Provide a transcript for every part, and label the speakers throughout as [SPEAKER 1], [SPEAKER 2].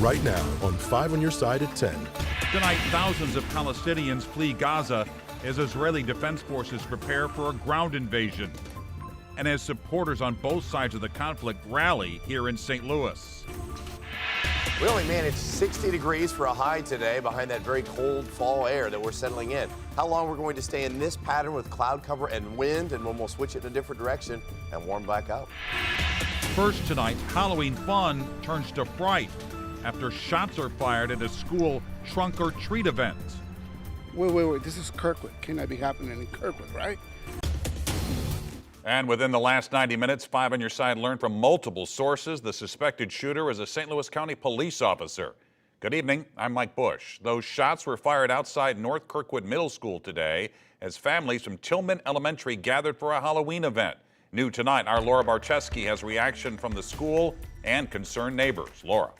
[SPEAKER 1] right now on 5 on Your Side at 10.
[SPEAKER 2] Tonight, thousands of Palestinians flee Gaza as Israeli defense forces prepare for a ground invasion, and as supporters on both sides of the conflict rally here in St. Louis.
[SPEAKER 3] We only managed 60 degrees for a high today behind that very cold fall air that we're settling in. How long we're going to stay in this pattern with cloud cover and wind, and when we'll switch it in a different direction and warm back up.
[SPEAKER 2] First tonight, Halloween fun turns to fright after shots are fired at a school trunk or treat event.
[SPEAKER 4] Wait, this is Kirkwood. Cannot be happening in Kirkwood, right?
[SPEAKER 2] And within the last 90 minutes, 5 on Your Side learned from multiple sources the suspected shooter is a St. Louis County police officer. Good evening, I'm Mike Bush. Those shots were fired outside North Kirkwood Middle School today as families from Tillman Elementary gathered for a Halloween event. New tonight, our Laura Barcheski has reaction from the school and concerned neighbors. Laura.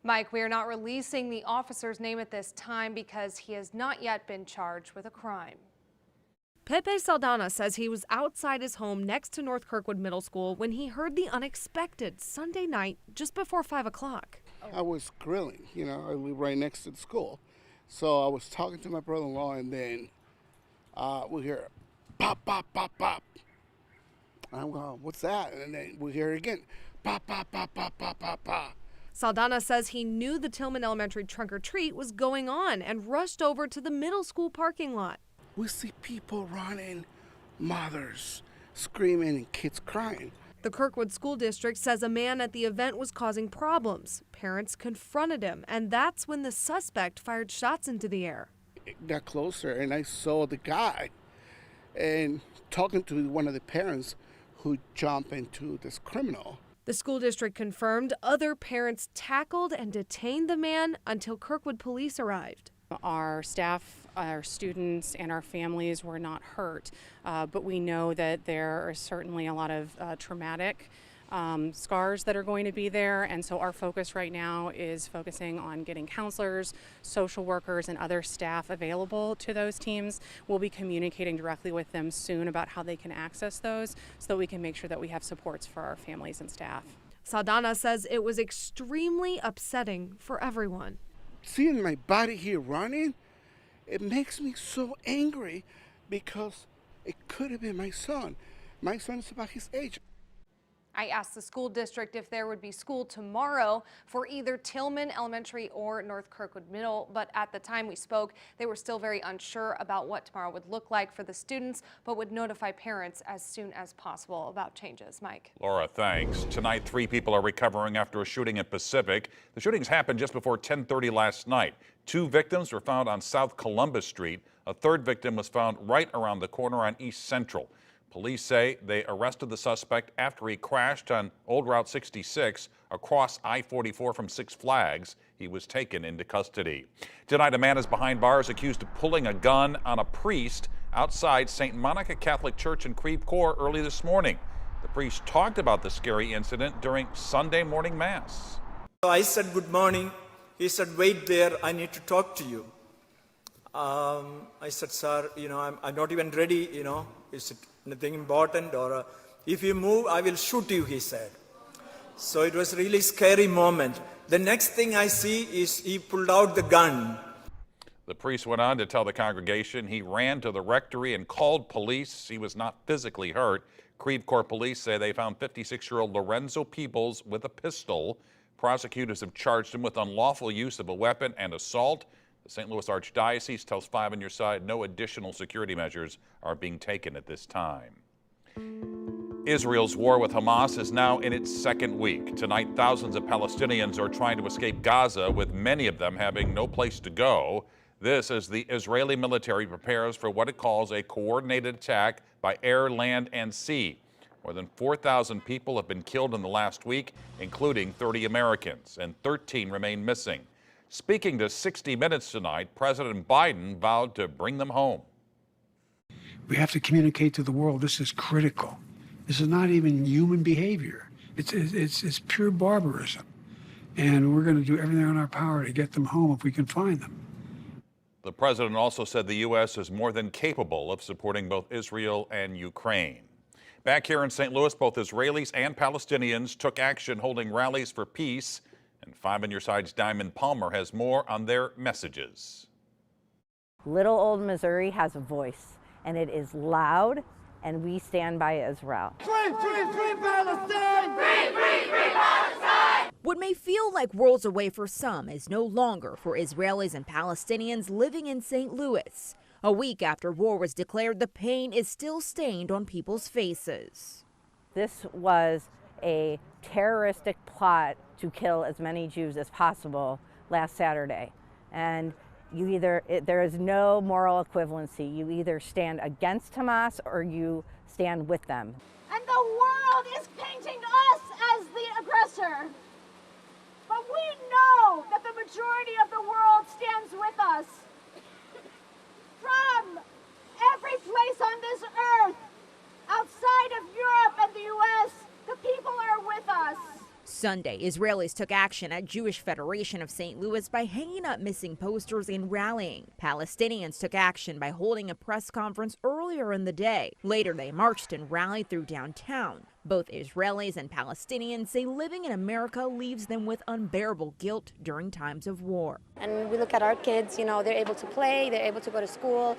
[SPEAKER 5] Mike, we are not releasing the officer's name at this time because he has not yet been charged with a crime. Pepe Saldana says he was outside his home next to North Kirkwood Middle School when he heard the unexpected Sunday night just before 5 o'clock.
[SPEAKER 4] I was grilling, I live right next to the school. So I was talking to my brother-in-law, and then we hear pop, pop, pop, pop. And I'm going, what's that? And then we hear it again, pop, pop, pop, pop, pop, pop, pop.
[SPEAKER 5] Saldana says he knew the Tillman Elementary trunk or treat was going on and rushed over to the middle school parking lot.
[SPEAKER 4] We see people running, mothers screaming, and kids crying.
[SPEAKER 5] The Kirkwood School District says a man at the event was causing problems. Parents confronted him, and that's when the suspect fired shots into the air.
[SPEAKER 4] It got closer, and I saw the guy and talking to one of the parents who jumped into this criminal.
[SPEAKER 5] The school district confirmed other parents tackled and detained the man until Kirkwood police arrived.
[SPEAKER 6] Our staff, our students, and our families were not hurt, but we know that there are certainly a lot of traumatic scars that are going to be there, and so our focus right now is focusing on getting counselors, social workers, and other staff available to those teams. We'll be communicating directly with them soon about how they can access those so that we can make sure that we have supports for our families and staff.
[SPEAKER 5] Saldana says it was extremely upsetting for everyone.
[SPEAKER 4] Seeing my body here running, it makes me so angry because it could have been my son. My son is about his age.
[SPEAKER 5] I asked the school district if there would be school tomorrow for either Tillman Elementary or North Kirkwood Middle, but at the time we spoke, they were still very unsure about what tomorrow would look like for the students, but would notify parents as soon as possible about changes. Mike.
[SPEAKER 2] Laura, thanks. Tonight, 3 people are recovering after a shooting in Pacific. The shootings happened just before 10:30 last night. 2 victims were found on South Columbus Street. A 3rd victim was found right around the corner on East Central. Police say they arrested the suspect after he crashed on Old Route 66 across I-44 from Six Flags. He was taken into custody. Tonight, a man is behind bars accused of pulling a gun on a priest outside St. Monica Catholic Church in Creve Coeur early this morning. The priest talked about the scary incident during Sunday morning mass.
[SPEAKER 7] I said, good morning. He said, wait there, I need to talk to you. I said, sir, I'm not even ready, is it anything important? Or if you move, I will shoot you, he said. So it was a really scary moment. The next thing I see is he pulled out the gun.
[SPEAKER 2] The priest went on to tell the congregation he ran to the rectory and called police. He was not physically hurt. Creve Coeur police say they found 56-year-old Lorenzo Peebles with a pistol. Prosecutors have charged him with unlawful use of a weapon and assault. The St. Louis Archdiocese tells 5 on Your Side no additional security measures are being taken at this time. Israel's war with Hamas is now in its 2nd week. Tonight, thousands of Palestinians are trying to escape Gaza, with many of them having no place to go. This as the Israeli military prepares for what it calls a coordinated attack by air, land, and sea. More than 4,000 people have been killed in the last week, including 30 Americans, and 13 remain missing. Speaking to 60 Minutes tonight, President Biden vowed to bring them home.
[SPEAKER 8] We have to communicate to the world this is critical. This is not even human behavior. It's pure barbarism. And we're going to do everything in our power to get them home if we can find them.
[SPEAKER 2] The president also said the U.S. is more than capable of supporting both Israel and Ukraine. Back here in St. Louis, both Israelis and Palestinians took action holding rallies for peace And 5 on your side's Diamond Palmer has more on their messages.
[SPEAKER 9] Little old Missouri has a voice, and it is loud, and we stand by Israel.
[SPEAKER 10] Free, free, free Palestine!
[SPEAKER 11] Free, free, free Palestine! What may feel like worlds away for some is no longer for Israelis and Palestinians living in St. Louis. A week after war was declared, the pain is still stained on people's faces.
[SPEAKER 9] This was a terroristic plot to kill as many Jews as possible last Saturday. And there is no moral equivalency. You either stand against Hamas or you stand with them.
[SPEAKER 12] And the world is painting us as the aggressor. But we know that the majority of the world stands with us. From every place on this earth, outside of Europe and the U.S., the people are with us.
[SPEAKER 11] Sunday, Israelis took action at Jewish Federation of St. Louis by hanging up missing posters and rallying. Palestinians took action by holding a press conference earlier in the day. Later, they marched and rallied through downtown. Both Israelis and Palestinians say living in America leaves them with unbearable guilt during times of war.
[SPEAKER 13] And we look at our kids, you know, they're able to play, they're able to go to school,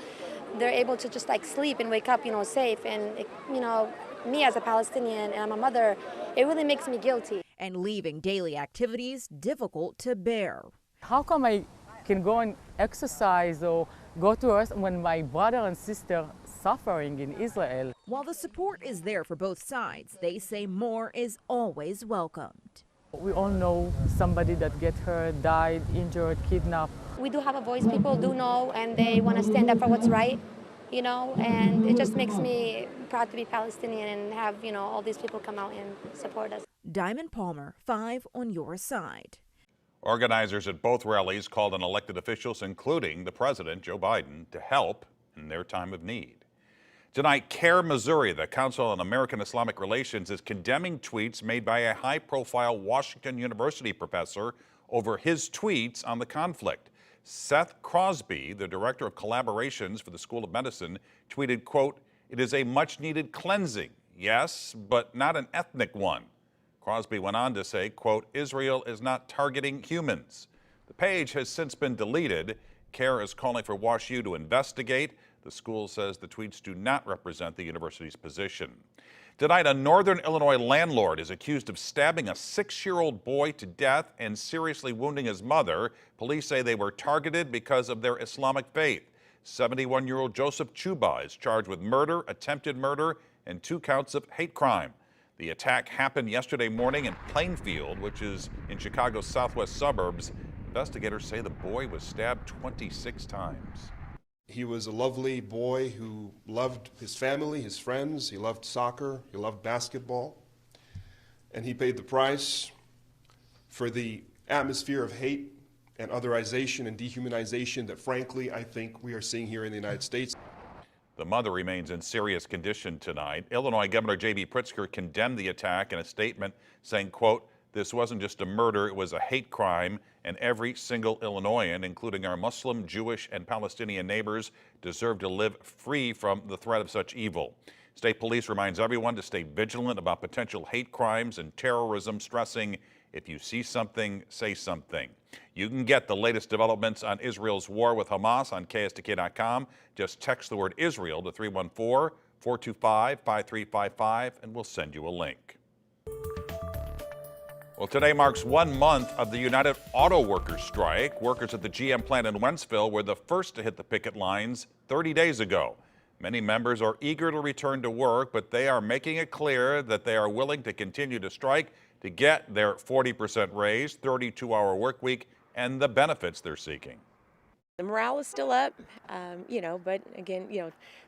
[SPEAKER 13] they're able to just like sleep and wake up, you know, safe. And, you know, me as a Palestinian and I'm a mother, it really makes me guilty.
[SPEAKER 11] And leaving daily activities difficult to bear.
[SPEAKER 14] How come I can go and exercise or go to Earth when my brother and sister suffering in Israel?
[SPEAKER 11] While the support is there for both sides, they say more is always welcomed.
[SPEAKER 14] We all know somebody that get hurt, died, injured, kidnapped.
[SPEAKER 13] We do have a voice, people do know, and they want to stand up for what's right, you know, and it just makes me proud to be Palestinian and have, you know, all these people come out and support us.
[SPEAKER 11] Diamond Palmer, 5 on your side.
[SPEAKER 2] Organizers at both rallies called on elected officials, including the president, Joe Biden, to help in their time of need. Tonight, CARE Missouri, the Council on American Islamic Relations, is condemning tweets made by a high-profile Washington University professor over his tweets on the conflict. Seth Crosby, the director of collaborations for the School of Medicine, tweeted, quote, "It is a much-needed cleansing, yes, but not an ethnic one." Crosby went on to say, quote, "Israel is not targeting humans." The page has since been deleted. CARE is calling for WashU to investigate. The school says the tweets do not represent the university's position. Tonight, a northern Illinois landlord is accused of stabbing a 6-year-old boy to death and seriously wounding his mother. Police say they were targeted because of their Islamic faith. 71-year-old Joseph Chuba is charged with murder, attempted murder, and 2 counts of hate crime. The attack happened yesterday morning in Plainfield, which is in Chicago's southwest suburbs. Investigators say the boy was stabbed 26 times.
[SPEAKER 15] He was a lovely boy who loved his family, his friends. He loved soccer. He loved basketball. And he paid the price for the atmosphere of hate and otherization and dehumanization that, frankly, I think we are seeing here in the United States.
[SPEAKER 2] The mother remains in serious condition tonight. Illinois Governor J.B. Pritzker condemned the attack in a statement saying, quote, "This wasn't just a murder, it was a hate crime, and every single Illinoisan, including our Muslim, Jewish, and Palestinian neighbors, deserve to live free from the threat of such evil." State Police reminds everyone to stay vigilant about potential hate crimes and terrorism, stressing, "If you see something, say something." You can get the latest developments on Israel's war with Hamas on KSTK.com. Just text the word Israel to 314-425-5355 and we'll send you a link. Well, today marks 1 month of the United Auto Workers strike. Workers at the GM plant in Wentzville were the first to hit the picket lines 30 days ago. Many members are eager to return to work, but they are making it clear that they are willing to continue to strike to get their 40% raise, 32-hour work week, and the benefits they're seeking.
[SPEAKER 16] The morale is still up, but again,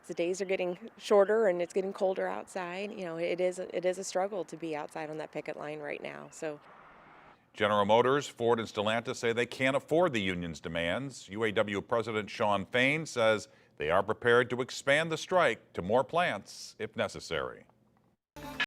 [SPEAKER 16] the days are getting shorter and it's getting colder outside. It is a struggle to be outside on that picket line right now. So,
[SPEAKER 2] General Motors, Ford, and Stellantis say they can't afford the union's demands. UAW President Shawn Fain says they are prepared to expand the strike to more plants if necessary.